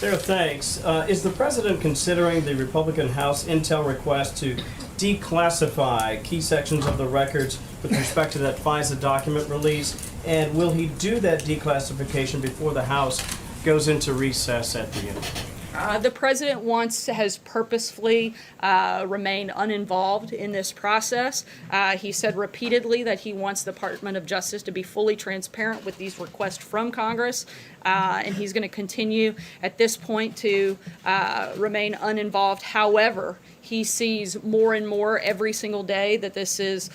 Sarah, thanks. Is the president considering the Republican House intel request to declassify key sections of the records with respect to that FISA document release? And will he do that declassification before the House goes into recess at the end? The president has purposefully remained uninvolved in this process. He said repeatedly that he wants the Department of Justice to be fully transparent with these requests from Congress, and he's going to continue at this point to remain uninvolved. However, he sees more and more every single day that this is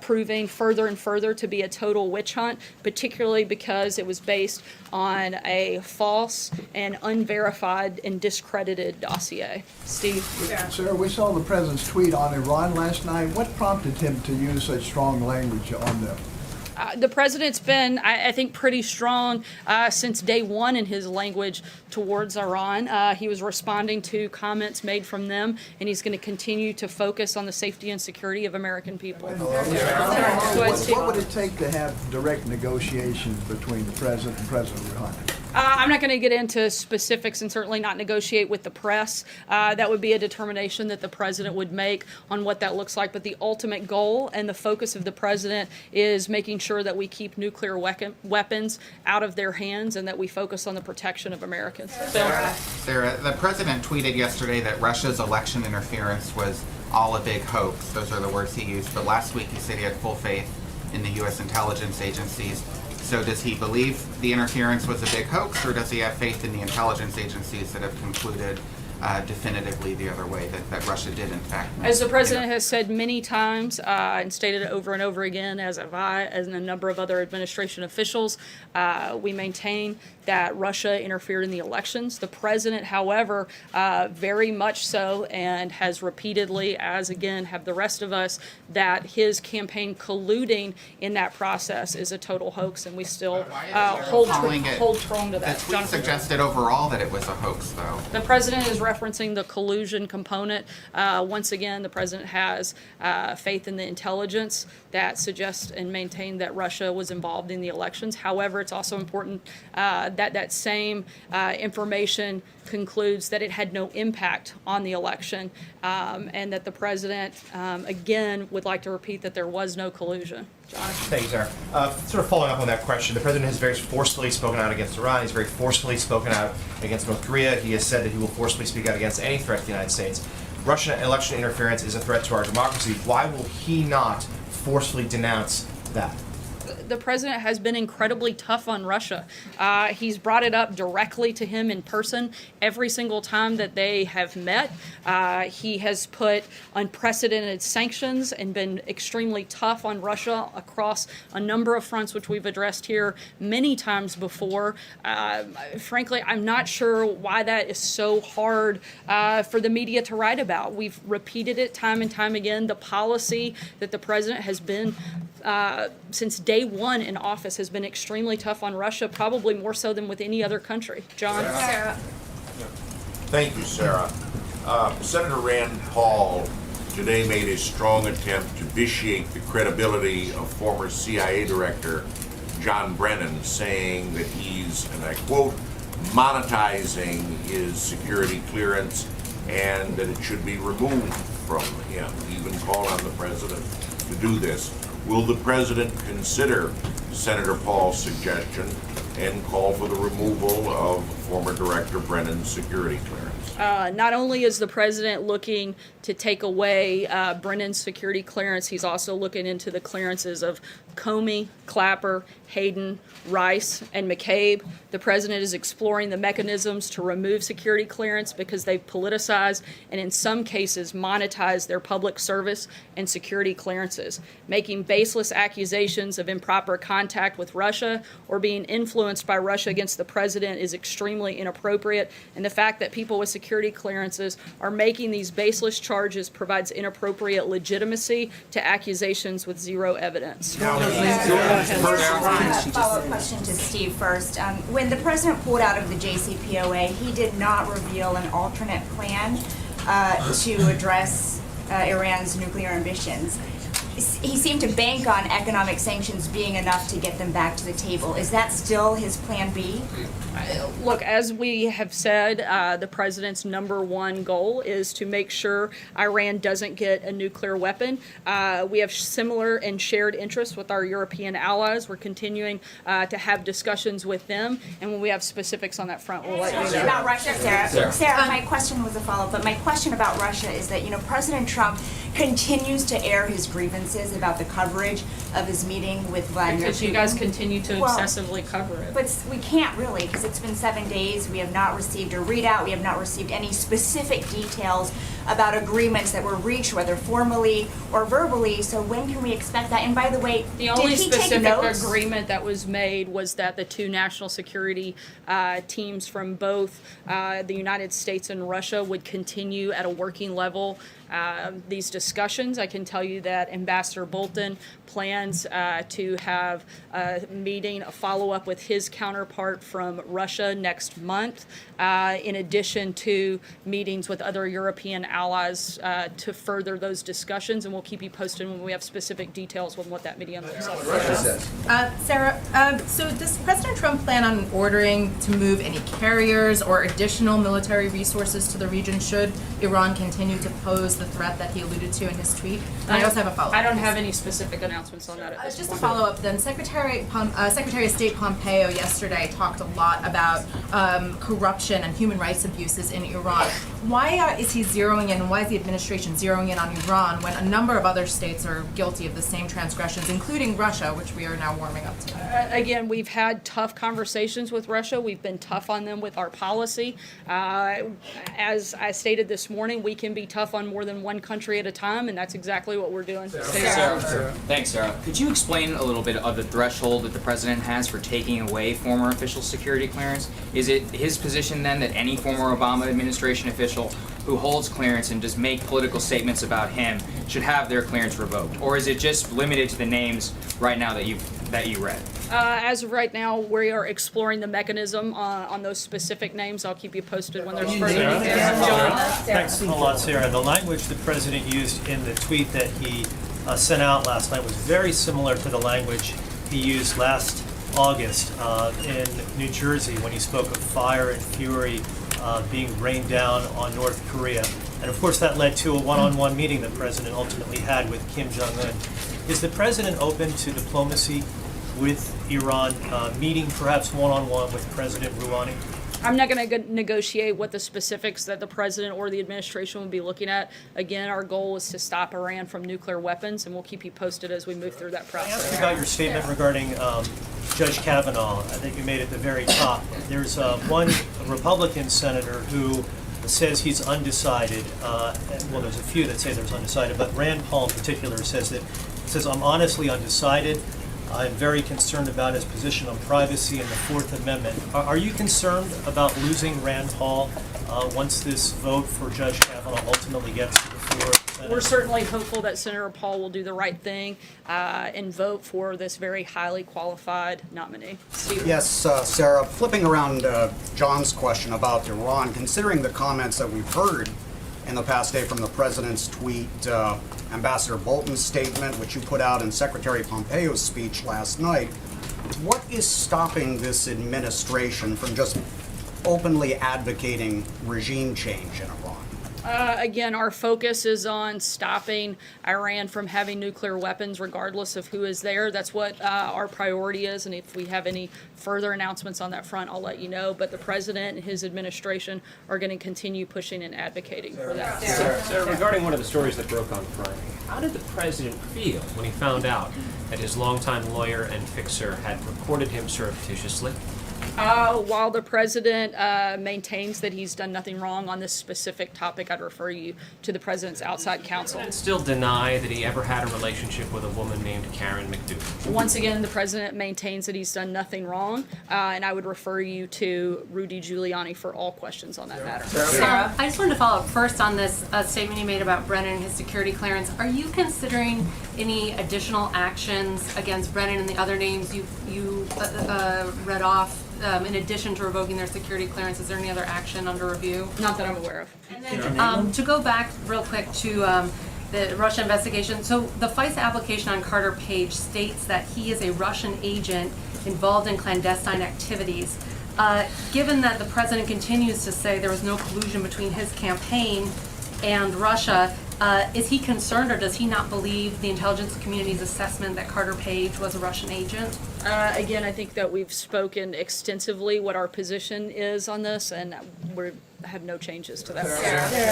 proving further and further to be a total witch hunt, particularly because it was based on a false and unverified and discredited dossier. Steve? Sir, we saw the president's tweet on Iran last night. What prompted him to use such strong language on them? The president's been, I think, pretty strong since day one in his language towards Iran. He was responding to comments made from them, and he's going to continue to focus on the safety and security of American people. What would it take to have direct negotiations between the president and President Rouhani? I'm not going to get into specifics and certainly not negotiate with the press. That would be a determination that the president would make on what that looks like. But the ultimate goal and the focus of the president is making sure that we keep nuclear weapons out of their hands and that we focus on the protection of Americans. Sarah, the president tweeted yesterday that Russia's election interference was all a big hoax. Those are the words he used. But last week he said he had full faith in the U.S. intelligence agencies. So does he believe the interference was a big hoax, or does he have faith in the intelligence agencies that have concluded definitively the other way, that Russia did in fact? As the president has said many times and stated over and over again, as have I, as a number of other administration officials, we maintain that Russia interfered in the elections. The president, however, very much so, and has repeatedly, as again have the rest of us, that his campaign colluding in that process is a total hoax, and we still hold strong to that. The tweet suggested overall that it was a hoax, though. The president is referencing the collusion component. Once again, the president has faith in the intelligence that suggests and maintain that Russia was involved in the elections. However, it's also important that same information concludes that it had no impact on the election, and that the president, again, would like to repeat that there was no collusion. John? Thank you, Sarah. Sort of following up on that question, the president has very forcefully spoken out against Iran. He's very forcefully spoken out against North Korea. He has said that he will forcefully speak out against any threat to the United States. Russian election interference is a threat to our democracy. Why will he not forcefully denounce that? The president has been incredibly tough on Russia. He's brought it up directly to him in person every single time that they have met. He has put unprecedented sanctions and been extremely tough on Russia across a number of fronts, which we've addressed here many times before. Frankly, I'm not sure why that is so hard for the media to write about. We've repeated it time and time again. The policy that the president has been since day one in office has been extremely tough on Russia, probably more so than with any other country. John? Sarah. Thank you, Sarah. Senator Rand Paul today made a strong attempt to vitiate the credibility of former CIA Director John Brennan, saying that he's, and I quote, monetizing his security clearance and that it should be removed from him. He even called on the president to do this. Will the president consider Senator Paul's suggestion and call for the removal of former Director Brennan's security clearance? Not only is the president looking to take away Brennan's security clearance, he's also looking into the clearances of Comey, Clapper, Hayden, Rice, and McCabe. The president is exploring the mechanisms to remove security clearance because they've politicized and in some cases monetized their public service and security clearances. Making baseless accusations of improper contact with Russia or being influenced by Russia against the president is extremely inappropriate, and the fact that people with security clearances are making these baseless charges provides inappropriate legitimacy to accusations with zero evidence. Follow-up question to Steve first. When the president pulled out of the JCPOA, he did not reveal an alternate plan to address Iran's nuclear ambitions. he seemed to bank on economic sanctions being enough to get them back to the table. Is that still his plan B? Look, as we have said, the president's #1 goal is to make sure Iran doesn't get a nuclear weapon. We have similar and shared interests with our European allies. We're continuing to have discussions with them, and when we have specifics on that front, we'll let you know. About Russia, Sarah. Sarah, my question was a follow-up, but my question about Russia is that, President Trump continues to air his grievances about the coverage of his meeting with Vladimir Putin. Because you guys continue to excessively cover it. But we can't really, because it's been 7 days. We have not received a readout. We have not received any specific details about agreements that were reached, whether formally or verbally. So when can we expect that? And by the way, The only did he take specific notes? agreement that was made was that the two national security teams from both the United States and Russia would continue at a working level these discussions. I can tell you that Ambassador Bolton plans to have a meeting, a follow-up with his counterpart from Russia next month, in addition to meetings with other European allies to further those discussions, and we'll keep you posted when we have specific details on what that meeting looks like. Sarah, so does President Trump plan on ordering to move any carriers or additional military resources to the region should Iran continue to pose the threat that he alluded to in his tweet? And I also have a follow-up. I don't have any specific announcements on that at this Just point. a follow-up then, Secretary of State Pompeo yesterday talked a lot about corruption and human rights abuses in Iran. Why is he zeroing in, and why is the administration zeroing in on Iran when a number of other states are guilty of the same transgressions, including Russia, which we are now warming up to? Again, we've had tough conversations with Russia. We've been tough on them with our policy. As I stated this morning, we can be tough on more than one country at a time, and that's exactly what we're doing. Thanks, Sarah. Could you explain a little bit of the threshold that the president has for taking away former official security clearance? Is it his position then that any former Obama administration official who holds clearance and does make political statements about him should have their clearance revoked? Or is it just limited to the names right now that you read? As of right now, we are exploring the mechanism on those specific names. I'll keep you posted when there's further details. John? Thanks a lot, Sarah. The language the president used in the tweet that he sent out last night was very similar to the language he used last August in New Jersey when he spoke of fire and fury being rained down on North Korea. And of course that led to a one-on-one meeting the president ultimately had with Kim Jong-un. Is the president open to diplomacy with Iran, meeting perhaps one-on-one with President Rouhani? I'm not going to negotiate what the specifics that the president or the administration will be looking at. Again, our goal is to stop Iran from nuclear weapons, and we'll keep you posted as we move through that process. Ask about your statement regarding Judge Kavanaugh that you made at the very top. There's one Republican senator who says he's undecided. Well, there's a few that say there's undecided, but Rand Paul in particular says I'm honestly undecided. I'm very concerned about his position on privacy and the Fourth Amendment. Are you concerned about losing Rand Paul once this vote for Judge Kavanaugh ultimately gets to the floor? We're certainly hopeful that Senator Paul will do the right thing and vote for this very highly qualified nominee. Steve? Yes, Sarah, flipping around John's question about Iran, considering the comments that we've heard in the past day from the president's tweet, Ambassador Bolton's statement, which you put out in Secretary Pompeo's speech last night, what is stopping this administration from just openly advocating regime change in Iran? Again, our focus is on stopping Iran from having nuclear weapons, regardless of who is there. That's what our priority is, and if we have any further announcements on that front, I'll let you know. But the president and his administration are going to continue pushing and advocating for that. Sarah, regarding one of the stories that broke on Friday, how did the president feel when he found out that his longtime lawyer and fixer had reported him surreptitiously? While the president maintains that he's done nothing wrong on this specific topic, I'd refer you to the president's outside counsel. And still deny that he ever had a relationship with a woman named Karen McDougal. Once again, the president maintains that he's done nothing wrong, and I would refer you to Rudy Giuliani for all questions on that matter. Sarah, I just wanted to follow up first on this statement you made about Brennan and his security clearance. Are you considering any additional actions against Brennan and the other names you read off? In addition to revoking their security clearance, is there any other action under review? Not that I'm aware of. And then, to go back real quick to the Russia investigation. So the FISA application on Carter Page states that he is a Russian agent involved in clandestine activities. Given that the president continues to say there was no collusion between his campaign and Russia, is he concerned, or does he not believe the intelligence community's assessment that Carter Page was a Russian agent? Again, I think that we've spoken extensively what our position is on this, and we have no changes to that.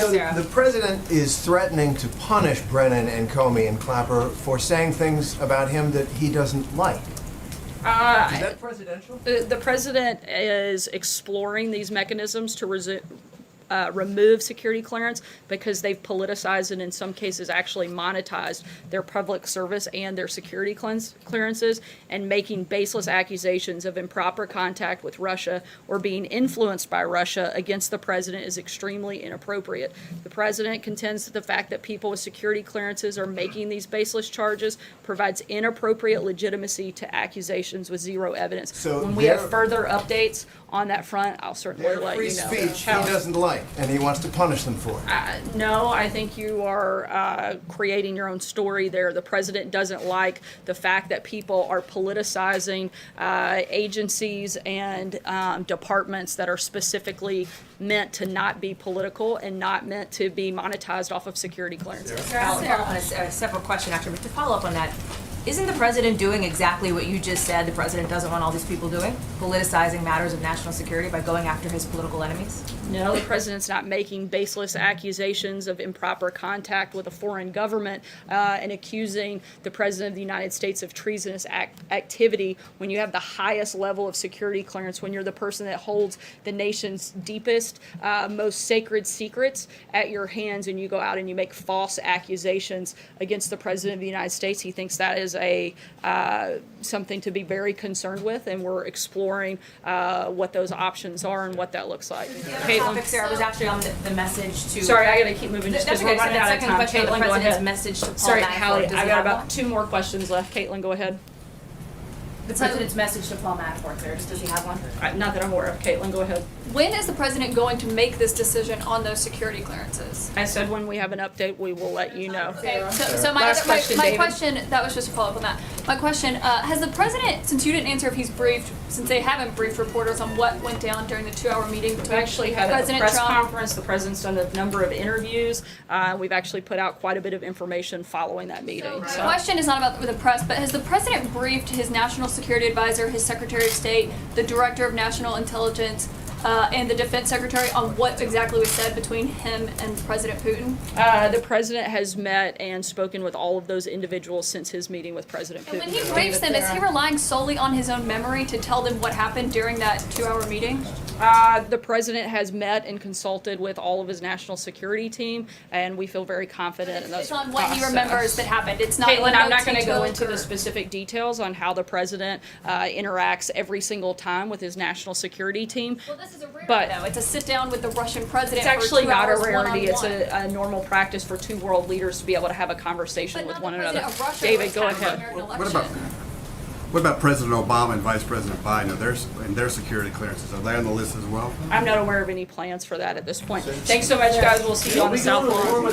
So the president is threatening to punish Brennan and Comey and Clapper for saying things about him that he doesn't like. Is that presidential? The president is exploring these mechanisms to remove security clearance because they've politicized and in some cases actually monetized their public service and their security clearances, and making baseless accusations of improper contact with Russia or being influenced by Russia against the president is extremely inappropriate. The president contends that the fact that people with security clearances are making these baseless charges provides inappropriate legitimacy to accusations with zero evidence. So when we have further updates on that front, I'll certainly Their let free you know. speech he doesn't like, and he wants to punish them for it. No, I think you are creating your own story there. The president doesn't like the fact that people are politicizing agencies and departments that are specifically meant to not be political and not meant to be monetized off of security clearances. A separate question, actually, but to follow up on that, isn't the president doing exactly what you just said the president doesn't want all these people doing? Politicizing matters of national security by going after his political enemies? No, the president's not making baseless accusations of improper contact with a foreign government and accusing the president of the United States of treasonous activity when you have the highest level of security clearance, when you're the person that holds the nation's deepest, most sacred secrets at your hands, and you go out and you make false accusations against the president of the United States. He thinks that is something to be very concerned with, and we're exploring what those options are and what that looks like. Topic, Sarah, was actually on the message to... Sorry, I gotta keep moving just because we're running out of time. Second question, Caitlin, the go president's ahead. message to Paul Sorry, Manafort. Hallie, Does he I got have about one? 2 more questions left. Caitlin, go ahead. The president's message to Paul Manafort, Sarah, does he have one? Not that I'm aware of. Caitlin, go ahead. When is the president going to make this decision on those security clearances? I said when we have an update, we will let you know. Okay, so my Last question, my David. question, that was just a follow-up on that. My question, has the president, since you didn't answer if he's briefed, since they haven't briefed reporters on what went down during the 2-hour meeting We've between actually had a President press Trump... conference. The president's done a number of interviews. We've actually put out quite a bit of information following that meeting. The question is not about the press, but has the president briefed his national security advisor, his Secretary of State, the Director of National Intelligence, and the Defense Secretary on what exactly was said between him and President Putin? The president has met and spoken with all of those individuals since his meeting with President Putin. And when he briefs them, is he relying solely on his own memory to tell them what happened during that 2-hour meeting? The president has met and consulted with all of his national security team, and we feel very confident in those. It's on what he remembers that happened. It's not. Caitlin, I'm not going to go into the specific details on how the president interacts every single time with his national security team. Well, this is a rarity, but though. It's a sit down with the Russian president. It's actually for 2 not a hours rarity. It's one-on-one. a normal practice for 2 world leaders to be able to have a conversation But with not one the another. president of Russia David, was go having an ahead. American election. What about President Obama and Vice President Biden? Are their security clearances, are they on the list as well? I'm not aware of any plans for that at this point. Thanks so much, guys. We'll see you on the South Lawn.